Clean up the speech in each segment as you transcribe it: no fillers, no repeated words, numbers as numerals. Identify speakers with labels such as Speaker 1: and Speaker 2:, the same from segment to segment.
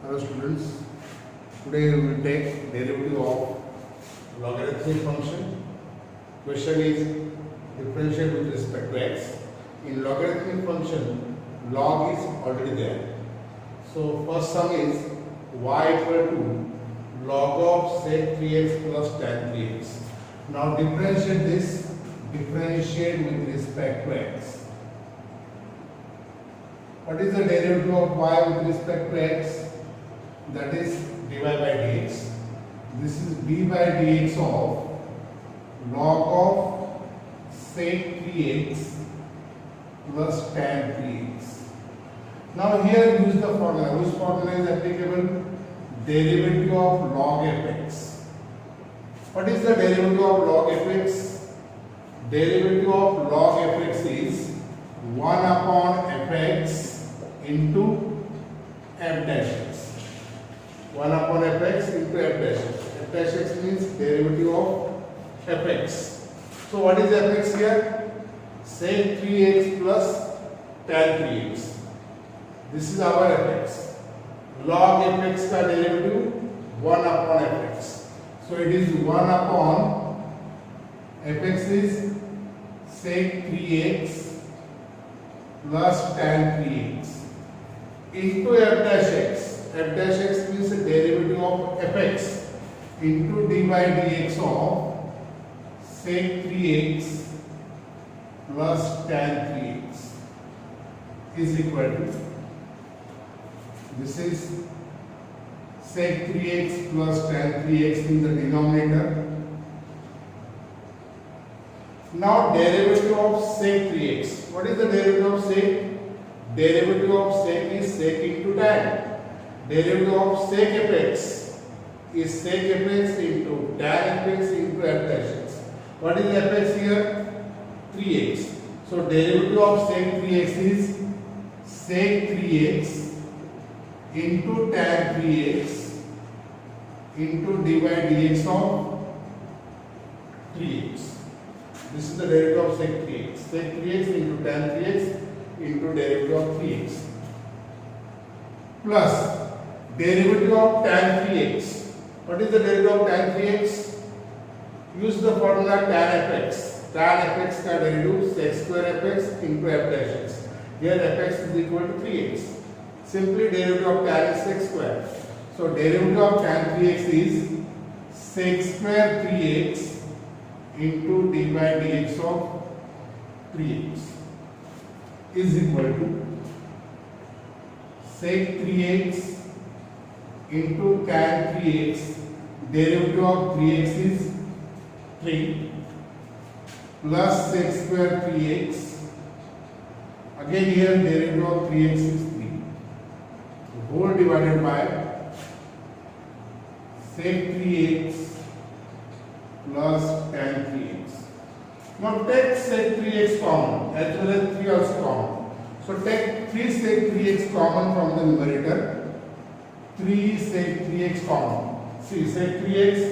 Speaker 1: Hello students, today we will take derivative of logarithmic function. Question is differentiate with respect to x. In logarithmic function, log is already there. So first sum is y equal to log of sec 3x plus tan 3x. Now differentiate with respect to x. What is the derivative of y with respect to x? That is dy by dx. This is d by dx of log of sec 3x plus tan 3x. Now here use the formula. Which formula is applicable? Derivative of log fx. What is the derivative of log fx? Derivative of log fx is 1 upon fx into f dash x. 1 upon fx into f dash x. F dash x means derivative of fx. So what is fx here? Sec 3x plus tan 3x. This is our fx. Log fx का derivative 1 upon fx. So it is 1 upon fx is sec 3x plus tan 3x into f dash x. F dash x means the derivative of fx into d by dx of sec 3x plus tan 3x is equal to, this is sec 3x plus tan 3x in the denominator. Now derivative of sec 3x. What is the derivative of sec? Derivative of sec is sec into tan. Derivative of sec fx is sec fx into tan fx into f dash x. What is fx here? 3x. So derivative of sec 3x is sec 3x into tan 3x into d by dx of 3x. This is the derivative of sec 3x. Sec 3x into tan 3x into derivative of 3x plus derivative of tan 3x. What is the derivative of tan 3x? Use the formula tan fx. Tan fx का derivative sec square fx into f dash x. Here fx is equal to 3x. Simply derivative of tan is sec square. So derivative of tan 3x is sec square 3x into d by dx of 3x is equal to sec 3x into tan 3x, derivative of 3x is 3 plus sec square 3x, again here derivative of 3x is 3, whole divided by sec 3x plus tan 3x. Now take sec 3x common as well as 3 also common. So take 3 sec 3x common from the numerator. 3 sec 3x common. See sec 3x,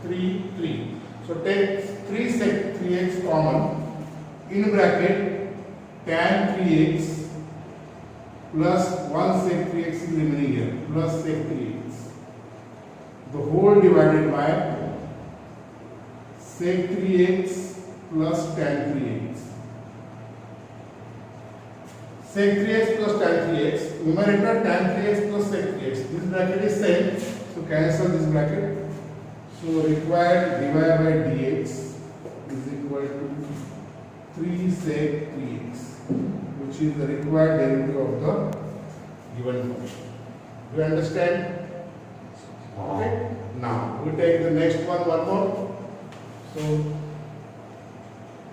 Speaker 1: 3, 3. So take 3 sec 3x common in bracket tan 3x plus 1 sec 3x is remaining here plus sec 3x. The whole divided by sec 3x plus tan 3x. Sec 3x plus tan 3x, numerator tan 3x plus sec 3x. This bracket is same, so cancel this bracket. So required dy by dx is equal to 3 sec 3x, which is the required derivative of the given function. Do you understand? Okay. Now we take the next one more. So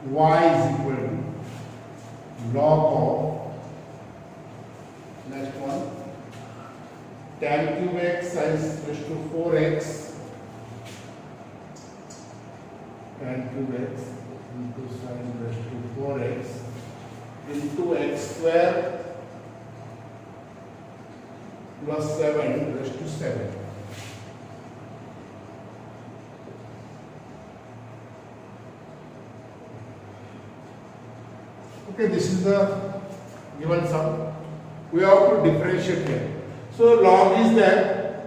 Speaker 1: y is equal to log of, next one, tan cube x sin raised to 4x, tan cube x into sin raised to 4x into x square plus 7 raised to 7. Okay, this is the given sum. We have to differentiate here. So log is there,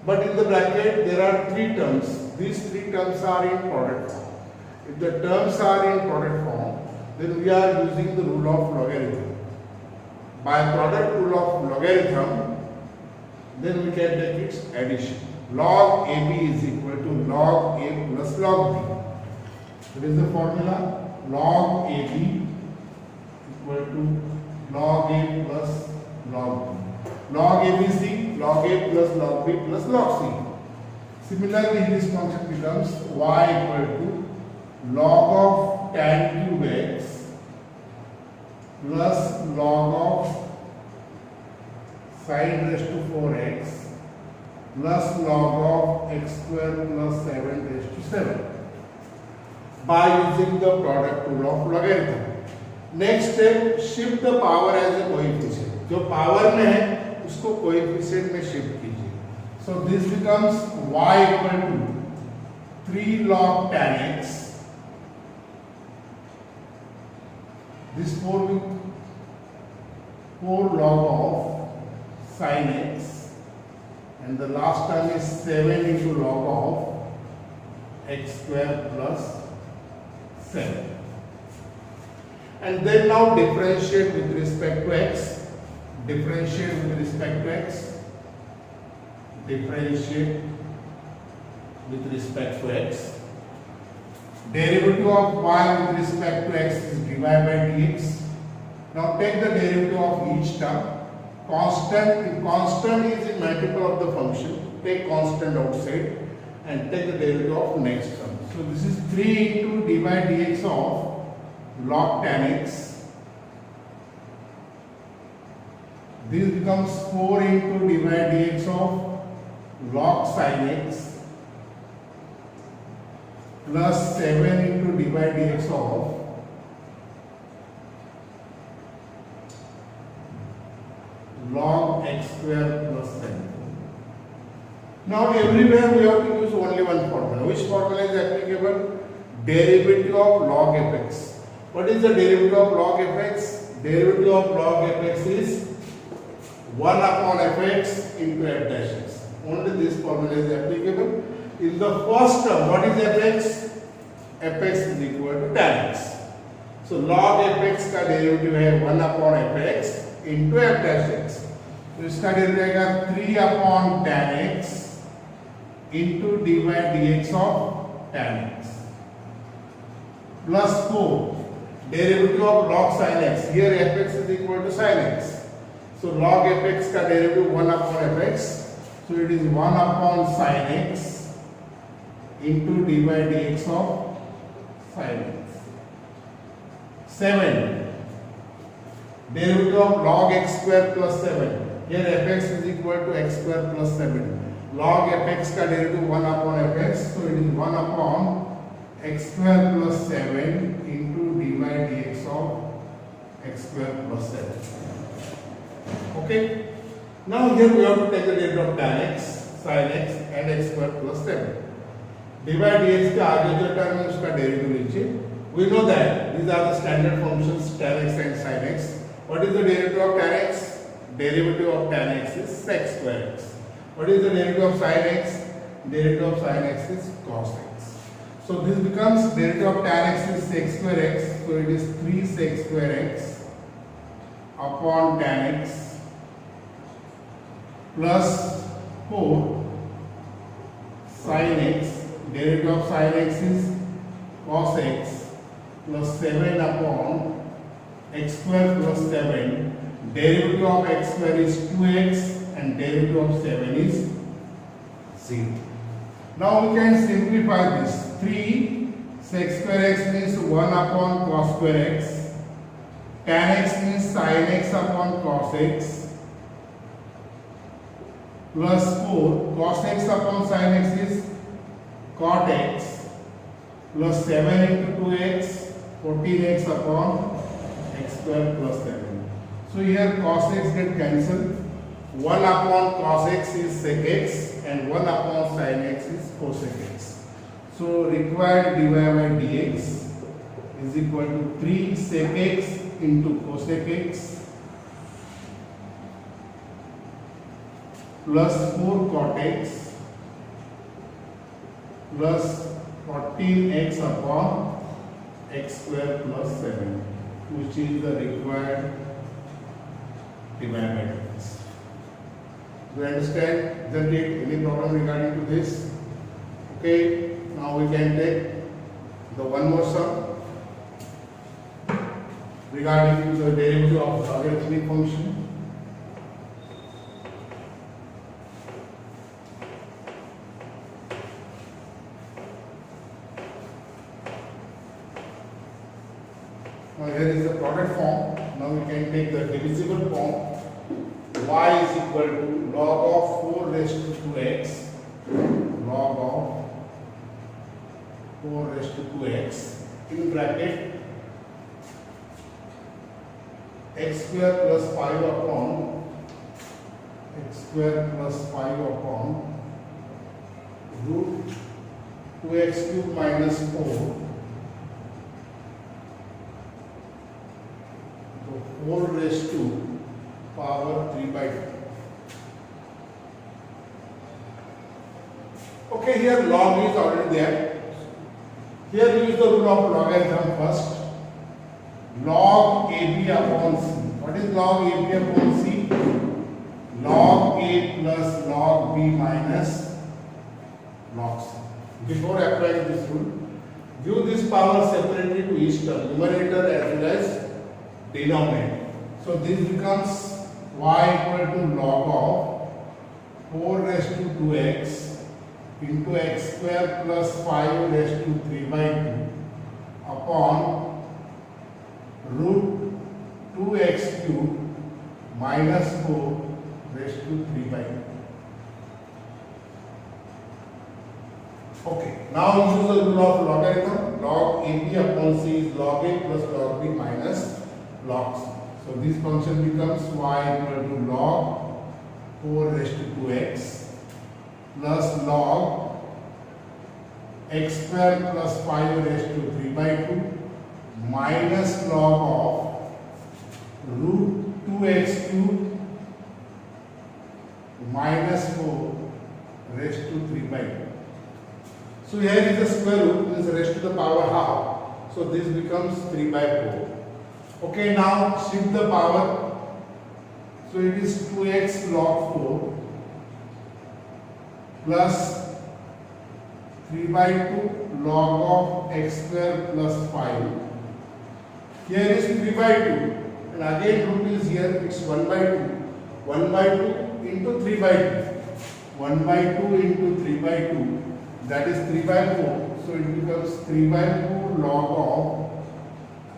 Speaker 1: but in the bracket there are three terms. These three terms are in product form. If the terms are in product form, then we are using the rule of logarithm. By product rule of logarithm, then we can take its addition. Log AB is equal to log A plus log B. What is the formula? Log AB equal to log A plus log B. Log ABC, log A plus log B plus log C. Similarly, this function becomes y equal to log of tan cube x plus log of sin raised to 4x plus log of x square plus 7 raised to 7 by using the product rule of logarithm. Next step, shift the power as a coefficient. जो power में है उसको coefficient में shift कीजिए. So this becomes y equal to 3 log tan x. This 4 log of sin x, and the last term is 7 into log of x square plus 7. And then now differentiate with respect to x. Differentiate with respect to x. Differentiate with respect to x. Derivative of y with respect to x is dy by dx. Now take the derivative of each term. Constant, if constant is in multiple of the function, take constant outside and take the derivative of next term. So this is 3 into dy by dx of log tan x. This becomes 4 into dy by dx of log sin x plus 7 into dy by dx of log x square plus 7. Now everywhere we have to use only one formula. Which formula is applicable? Derivative of log fx. What is the derivative of log fx? Derivative of log fx is 1 upon fx into f dash x. Only this formula is applicable. In the first term, what is fx? fx is equal to tan x. So log fx का derivative है 1 upon fx into f dash x. तो इसका derivative आएगा 3 upon tan x into dy by dx of tan x plus 4 derivative of log sin x. Here fx is equal to sin x. So log fx का derivative 1 upon fx. So it is 1 upon sin x into dy by dx of sin x. 7 derivative of log x square plus 7. Here fx is equal to x square plus 7. Log fx का derivative 1 upon fx. So it is 1 upon x square plus 7 into dy by dx of x square plus 7. Okay. Now here we have to take the derivative of tan x, sin x and x square plus 7. dy by dx के आगे जो term है उसका derivative लीजिए. We know that these are the standard functions tan x and sin x. What is the derivative of tan x? Derivative of tan x is sec square x. What is the derivative of sin x? Derivative of sin x is cos x. So this becomes derivative of tan x is sec square x. So it is 3 sec square x upon tan x plus 4 sin x. Derivative of sin x is cos x plus 7 upon x square plus 7. Derivative of x square is 2x and derivative of 7 is 0. Now we can simplify this. 3 sec square x means 1 upon cos square x. Tan x means sin x upon cos x plus 4 cos x upon sin x is cot x plus 7 into 2x 14x upon x square plus 7. So here cos x get cancelled. 1 upon cos x is sec x and 1 upon sin x is cosec x. So required dy by dx is equal to 3 sec x into cosec x plus 4 cot x plus 14x upon x square plus 7, which is the required divided by x. Do you understand? Isn't it any problem regarding to this? Okay, now we can take the one more sum regarding to the derivative of logarithmic function. Now here is the product form. Now we can take the divisible form. Y is equal to log of 4 raised to 2x, log of 4 raised to 2x in bracket x square plus 5 upon x square plus 5 upon root 2x cube minus 4, so 4 raised to power 3 by 2. Okay, here log is already there. Here use the rule of logarithm first. Log AB upon C. What is log AB upon C? Log A plus log B minus log C. Before applying this rule, give this power separately to each term, numerator as well as denominator. So this becomes y equal to log of 4 raised to 2x into x square plus 5 raised to 3 by 2 upon root 2x cube minus 4 raised to 3 by 2. Okay, now use the rule of logarithm. Log AB upon C is log A plus log B minus log C. So this function becomes y equal to log 4 raised to 2x plus log x square plus 5 raised to 3 by 2 minus log of root 2x cube minus 4 raised to 3 by 2. So here is the square root, means raised to the power half. So this becomes 3 by 4. Okay, now shift the power. So it is 2x log 4 plus 3 by 2 log of x square plus 5. Here is 3 by 2 and again root is here, it's 1 by 2. 1 by 2 into 3 by 2. 1 by 2 into 3 by 2, that is 3 by 4. So it becomes 3 by 4 log of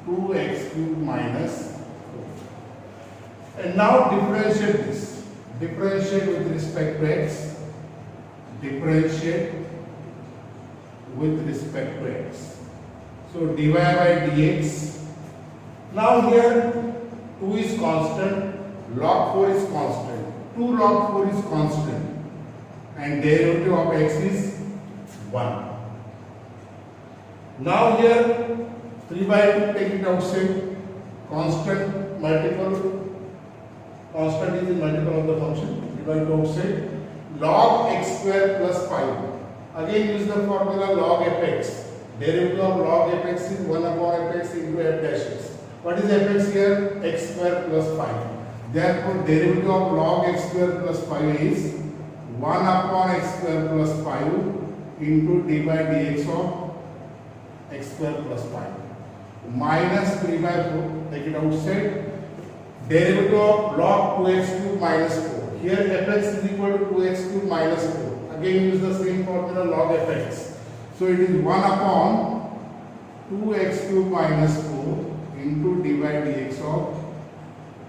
Speaker 1: 2x cube minus 4. And now differentiate this. Differentiate with respect to x. Differentiate with respect to x. So dy by dx. Now here 2 is constant, log 4 is constant. 2 log 4 is constant and derivative of x is 1. Now here 3 by 2, take it outside. Constant multiple, constant is the multiple of the function. 3 by 2 outside. Log x square plus 5. Again use the formula log fx. Derivative of log fx is 1 upon fx into f dash x. What is fx here? X square plus 5. Therefore derivative of log x square plus 5 is 1 upon x square plus 5 into d by dx of x square plus 5 minus 3 by 4. Take it outside. Derivative of log 2x cube minus 4. Here fx is equal to 2x cube minus 4. Again use the same formula log fx. So it is 1 upon 2x cube minus 4 into d by dx of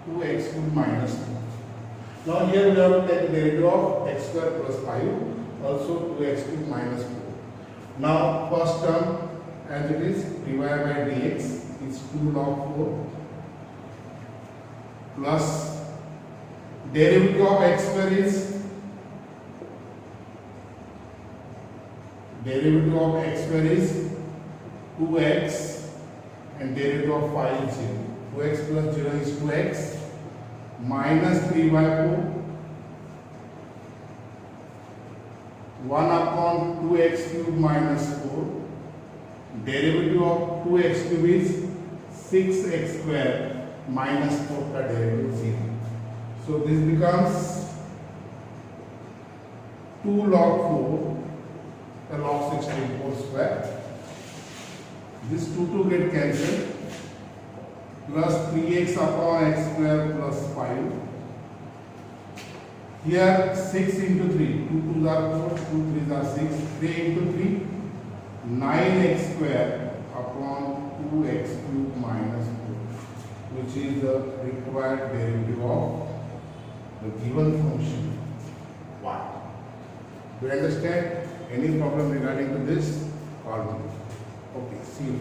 Speaker 1: 2x cube minus 4. Now here we have to take the derivative of x square plus 5, also 2x cube minus 4. Now first term as it is dy by dx is 2 log 4 plus derivative of x square is derivative of x square is 2x and derivative of 5 is 0. 2x plus 0 is 2x minus 3 by 4 1 upon 2x cube minus 4. Derivative of 2x cube is 6x square minus 4 का derivative 0. So this becomes 2 log 4 the log 64 square. This 2 get cancelled. Plus 3x upon x square plus 5. Here 6 into 3, 2 2s are 4, 2 3s are 6, 3 into 3, 9x square upon 2x cube minus 4, which is the required derivative of the given function y. Do you understand? Any problem regarding to this? Call me. Okay, see you.